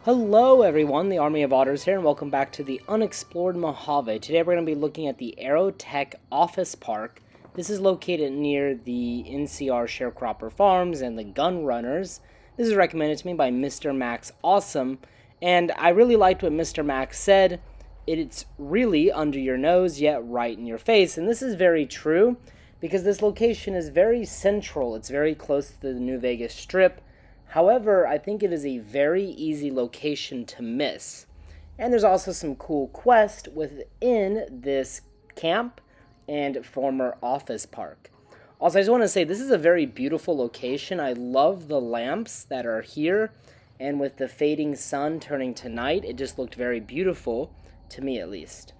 Hello everyone, the Army of Otters here, and welcome back to the Unexplored Mojave. Today we're going to be looking at the Aerotech Office Park. This is located near the NCR Sharecropper Farms and the Gun Runners. This is recommended to me by Mr. Max Awesome, and I really liked what Mr. Max said. It's really under your nose, yet right in your face, and this is very true, because this location is very central. It's very close to the New Vegas Strip. However, I think it is a very easy location to miss. And there's also some cool quests within this camp and former office park. Also, I just want to say this is a very beautiful location. I love the lamps that are here, and with the fading sun turning to night, it just looked very beautiful, to me at least.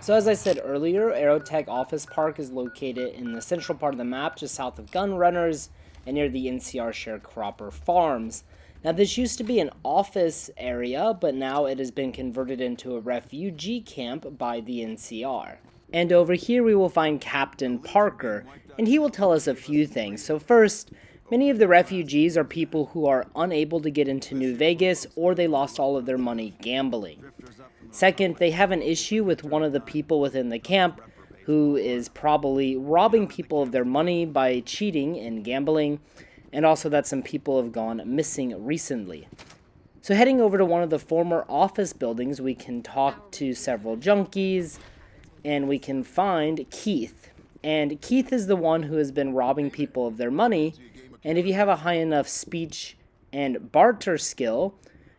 So as I said earlier, Aerotech Office Park is located in the central part of the map, just south of Gun Runners and near the NCR Sharecropper Farms. Now this used to be an office area, but now it has been converted into a refugee camp by the NCR. And over here we will find Captain Parker, and he will tell us a few things. So first, many of the refugees are people who are unable to get into New Vegas, or they lost all of their money gambling. Second, they have an issue with one of the people within the camp who is probably robbing people of their money by cheating and gambling, and also that some people have gone missing recently. So heading over to one of the former office buildings, we can talk to several junkies, and we can find Keith. And Keith is the one who has been robbing people of their money, and if you have a high enough speech and barter skill,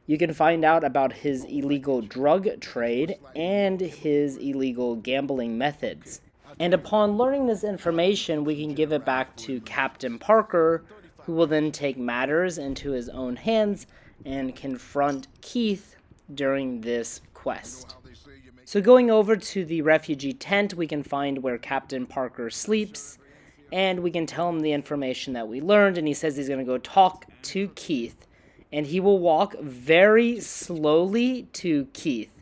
you can find out about his illegal drug trade and his illegal gambling methods. And upon learning this information, we can give it back to Captain Parker, who will then take matters into his own hands and confront Keith during this quest. So going over to the refugee tent, we can find where Captain Parker sleeps, and we can tell him the information that we learned, and he says he's going to go talk to Keith. And he will walk very slowly to Keith.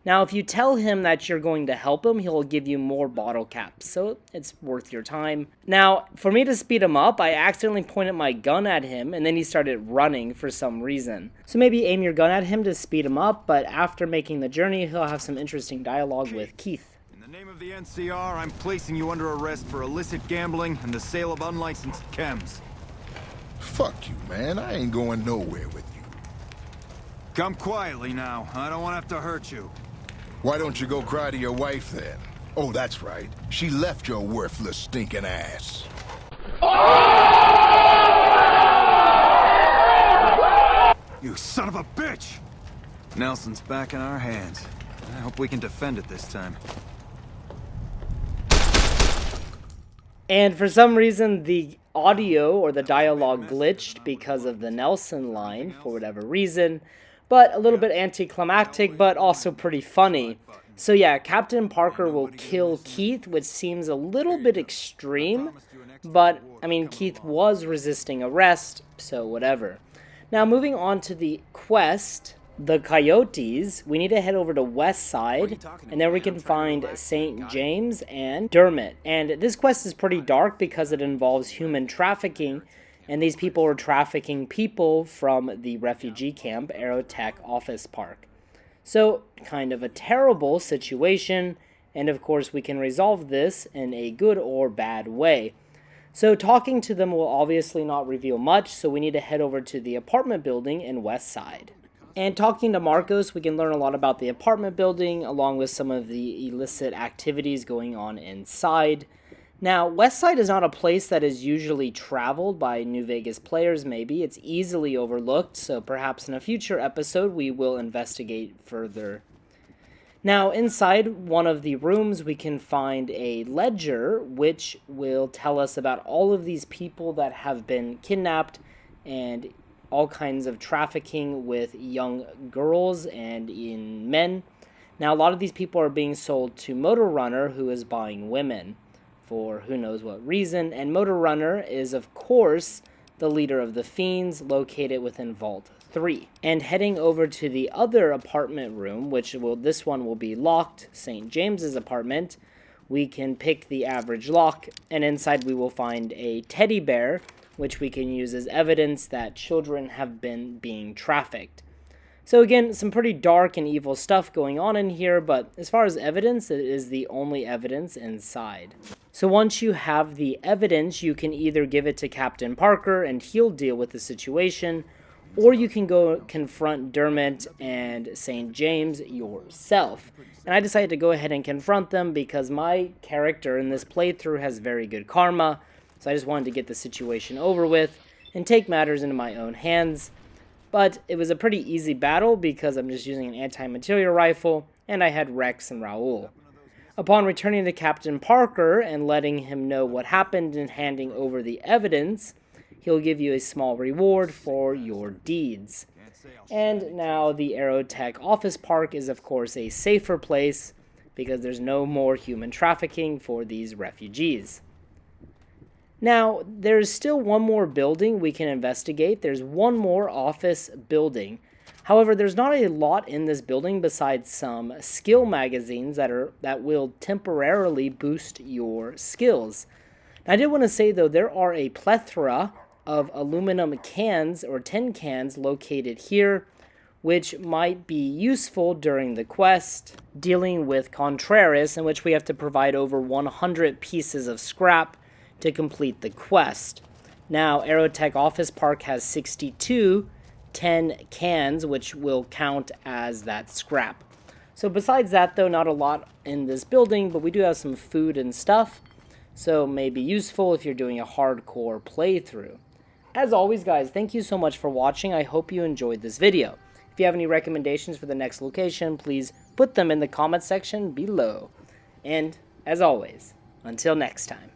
Now, if you tell him that you're going to help him, he'll give you more bottle caps, so it's worth your time. Now, for me to speed him up, I accidentally pointed my gun at him, and then he started running for some reason. So maybe aim your gun at him to speed him up, but after making the journey, he'll have some interesting dialogue with Keith. In the name of the NCR, I'm placing you under arrest for illicit gambling and the sale of unlicensed chems. Fuck you, man. I ain't going nowhere with you. Come quietly now. I don't want to have to hurt you. Why don't you go cry to your wife then? Oh, that's right. She left your worthless stinking ass. You son of a bitch! Nelson's back in our hands. I hope we can defend it this time. And for some reason, the audio or the dialogue glitched because of the Nelson line, for whatever reason, but a little bit anticlimactic, but also pretty funny. So yeah, Captain Parker will kill Keith, which seems a little bit extreme, but I mean, Keith was resisting arrest, so whatever. Now moving on to the quest, the Coyotes, we need to head over to West Side, and then we can find St. James and Dermot. And this quest is pretty dark because it involves human trafficking, and these people are trafficking people from the refugee camp, Aerotech Office Park. So, kind of a terrible situation, and of course we can resolve this in a good or bad way. So talking to them will obviously not reveal much, so we need to head over to the apartment building in West Side. And talking to Marcos, we can learn a lot about the apartment building, along with some of the illicit activities going on inside. Now, Westside is not a place that is usually traveled by New Vegas players, maybe. It's easily overlooked, so perhaps in a future episode we will investigate further. Now, inside one of the rooms, we can find a ledger, which will tell us about all of these people that have been kidnapped and all kinds of trafficking with young girls and in men. Now, a lot of these people are being sold to Motor Runner, who is buying women for who knows what reason. And Motor Runner is, of course, the leader of the Fiends, located within Vault 3. And heading over to the other apartment room, this one will be locked, St. James's apartment, we can pick the average lock, and inside we will find a teddy bear which we can use as evidence that children have been being trafficked. So again, some pretty dark and evil stuff going on in here, but as far as evidence, it is the only evidence inside. So once you have the evidence, you can either give it to Captain Parker and he'll deal with the situation, or you can go confront Dermot and St. James yourself. And I decided to go ahead and confront them because my character in this playthrough has very good karma, so I just wanted to get the situation over with and take matters into my own hands. But it was a pretty easy battle because I'm just using an anti-material rifle, and I had Rex and Raoul. Upon returning to Captain Parker and letting him know what happened and handing over the evidence, he'll give you a small reward for your deeds. And now the Aerotech Office Park is of course a safer place because there's no more human trafficking for these refugees. Now, there's still one more building we can investigate. There's one more office building. However, there's not a lot in this building besides some skill magazines that will temporarily boost your skills. Now, I did want to say, though, there are a plethora of aluminum cans or tin cans located here, which might be useful during the quest dealing with Contreras, in which we have to provide over 100 pieces of scrap to complete the quest. Now, Aerotech Office Park has 62 10 cans, which will count as that scrap. So besides that, though, not a lot in this building, but we do have some food and stuff, so may be useful if you're doing a hardcore playthrough. As always, guys, thank you so much for watching. I hope you enjoyed this video. If you have any recommendations for the next location, please put them in the comment section below. And, as always, until next time.